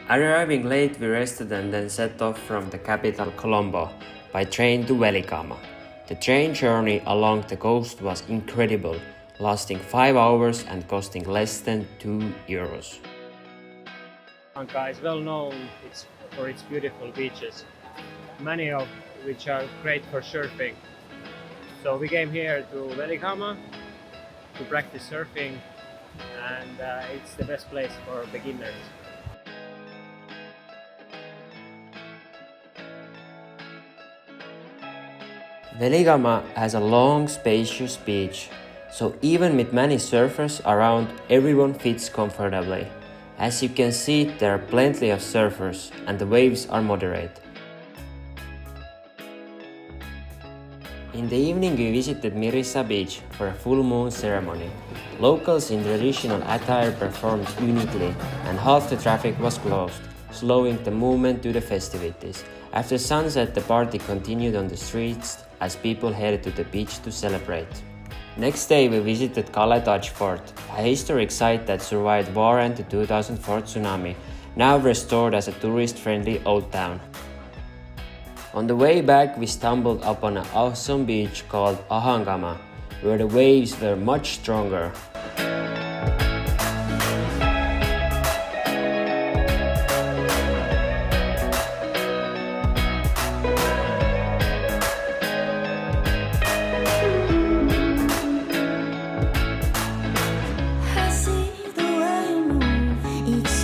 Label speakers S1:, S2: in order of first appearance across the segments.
S1: Arriving late, we rested and then set off from the capital Colombo by train to Velikama. The train journey along the coast was incredible, lasting 5 hours and costing less than €2.
S2: LANKA is well known for its beautiful beaches, many of which are great for surfing. So we came here to Velikama to practice surfing, and it's the best place for beginners.
S1: Velikama has a long, spacious beach, so even with many surfers around, everyone fits comfortably. As you can see, there are plenty of surfers and the waves are moderate. In the evening we visited Mirissa Beach for a full moon ceremony. Locals in traditional attire performed uniquely and half the traffic was closed, slowing the movement to the festivities. After sunset, the party continued on the streets as people headed to the beach to celebrate. Next day we visited Kale Dutch Fort, a historic site that survived war and the 2004 tsunami, now restored as a tourist-friendly old town. On the way back we stumbled upon an awesome beach called Ahangama, where the waves were much stronger.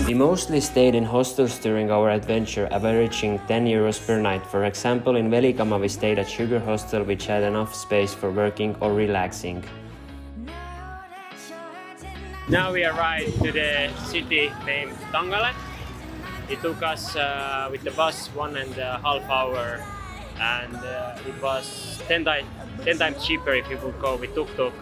S1: We mostly stayed in hostels during our adventure, averaging €10 per night. For example, in Velikama we stayed at Sugar Hostel, which had enough space for working or relaxing.
S2: Now we arrived to the city named Tangale. It took us with the bus 1.5 hours, and it was 10 times cheaper if you would go with tuk-tuk.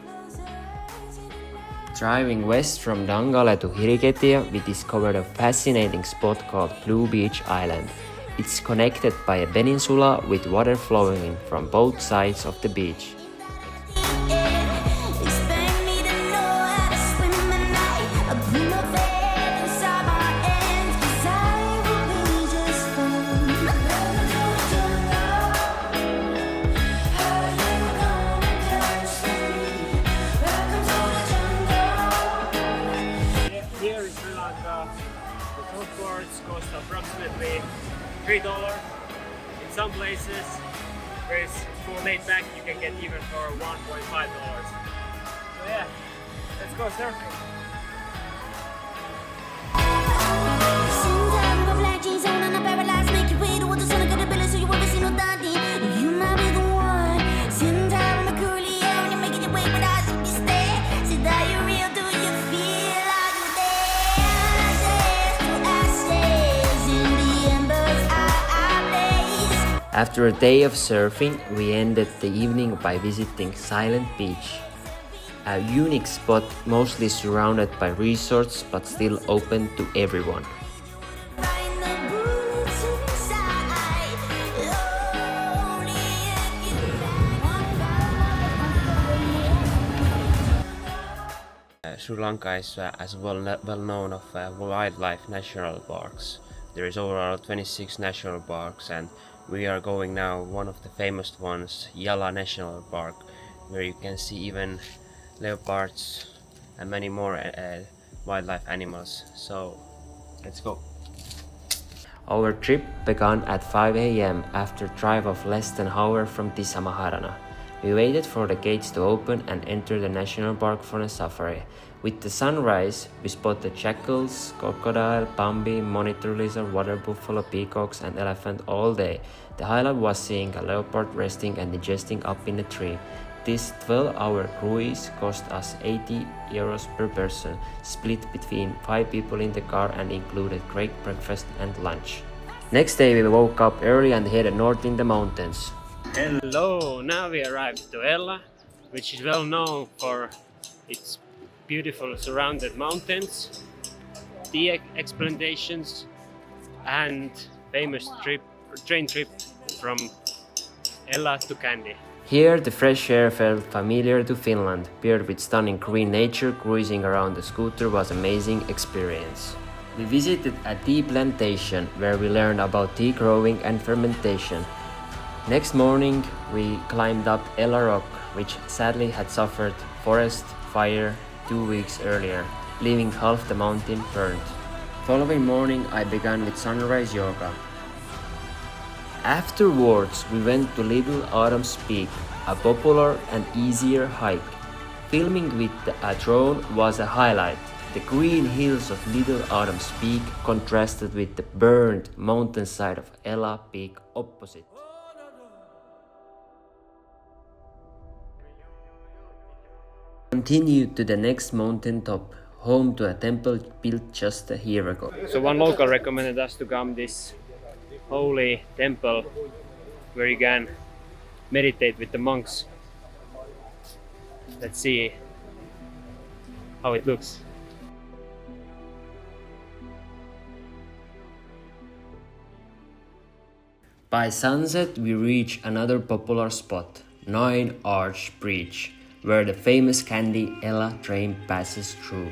S1: Driving west from Tangale to Hiriketia, we discovered a fascinating spot called Blue Beach Island. It's connected by a peninsula with water flowing in from both sides of the beach.
S2: Here in Sri Lanka, the surfboards cost approximately $3. In some places, where it's more laid back, you can get even for $1.5. So yeah, let's go surfing.
S1: After a day of surfing, we ended the evening by visiting Silent Beach, a unique spot mostly surrounded by resorts but still open to everyone. Sri Lanka is as well known of wildlife national parks. There is overall 26 national parks, and we are going now one of the famous ones, Yala National Park, where you can see even leopards and many more wildlife animals. So let's go. Our trip began at 5 a.m. after a drive of less than an hour from Tisamaharana. We waited for the gates to open and enter the national park for a safari. With the sunrise, we spotted jackals, crocodile, bambi, monitor lizard, water buffalo, peacocks and elephant all day. The highlight was seeing a leopard resting and digesting up in a tree. This 12-hour cruise cost us €80 per person, split between 5 people in the car and included great breakfast and lunch. Next day we woke up early and headed north in the mountains.
S2: Hello, now we arrived to Ella, which is well known for its beautiful surrounded mountains, tea explantations, and famous train trip from Ella to Kandy.
S1: Here the fresh air felt familiar to Finland. Paired with stunning green nature, cruising around the scooter was an amazing experience.
S3: We visited a tea plantation where we learned about tea growing and fermentation. Next morning, we climbed up Ella Rock, which sadly had suffered forest fire 2 weeks earlier, leaving half the mountain burnt. Following morning, I began with sunrise yoga. Afterwards, we went to Little Adams Peak, a popular and easier hike. Filming with a drone was a highlight. The green hills of Little Adams Peak contrasted with the burned mountainside of Ella Peak opposite. Continued to the next mountain top, home to a temple built just a year ago.
S2: So one local recommended us to come this holy temple where you can meditate with the monks. Let's see how it looks.
S3: By sunset, we reach another popular spot, Nine Arch Bridge, where the famous Candy Ella train passes through.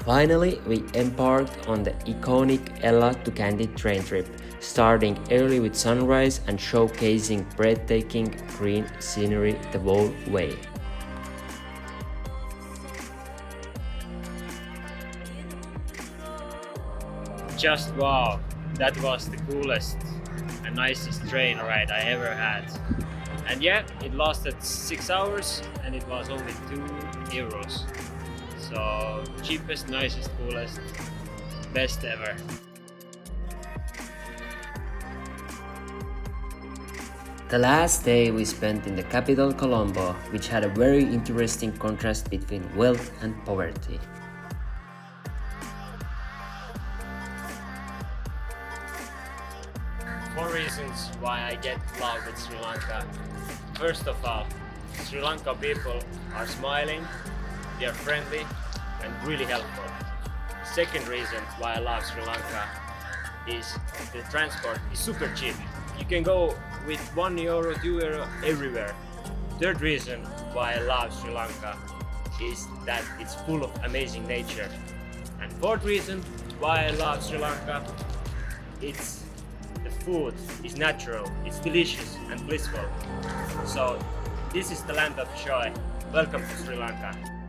S3: Finally, we embarked on the iconic Ella to Candy train trip, starting early with sunrise and showcasing breathtaking green scenery the whole way.
S2: Just wow, that was the coolest and nicest train ride I ever had. And yeah, it lasted 6 hours and it was only €2. So cheapest, nicest, coolest, best ever.
S3: The last day we spent in the capital Colombo, which had a very interesting contrast between wealth and poverty.
S2: Four reasons why I get in love with Sri Lanka. First of all, Sri Lanka people are smiling, they are friendly and really helpful. Second reason why I love Sri Lanka is the transport is super cheap. You can go with €1, €2 everywhere. Third reason why I love Sri Lanka is that it's full of amazing nature. And fourth reason why I love Sri Lanka, it's the food is natural, it's delicious and blissful. So this is the land of joy. Welcome to Sri Lanka.